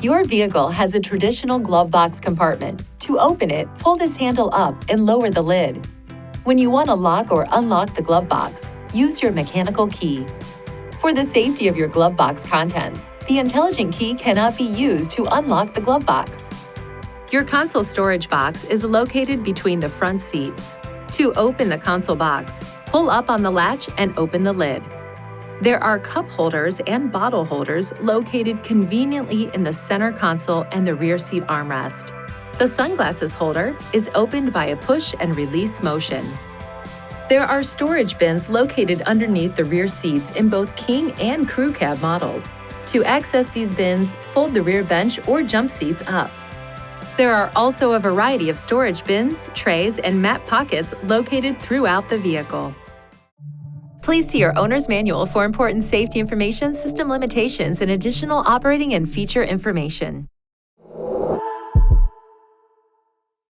Your vehicle has a traditional glove box compartment. To open it, pull this handle up and lower the lid. When you want to lock or unlock the glove box, use your mechanical key. For the safety of your glove box contents, the intelligent key cannot be used to unlock the glove box. Your console storage box is located between the front seats. To open the console box, pull up on the latch and open the lid. There are cup holders and bottle holders located conveniently in the center console and the rear seat armrest. The sunglasses holder is opened by a push and release motion. There are storage bins located underneath the rear seats in both King and Crew Cab models. To access these bins, fold the rear bench or jump seats up. There are also a variety of storage bins, trays, and mat pockets located throughout the vehicle. Please see your owner's manual for important safety information, system limitations, and additional operating and feature information.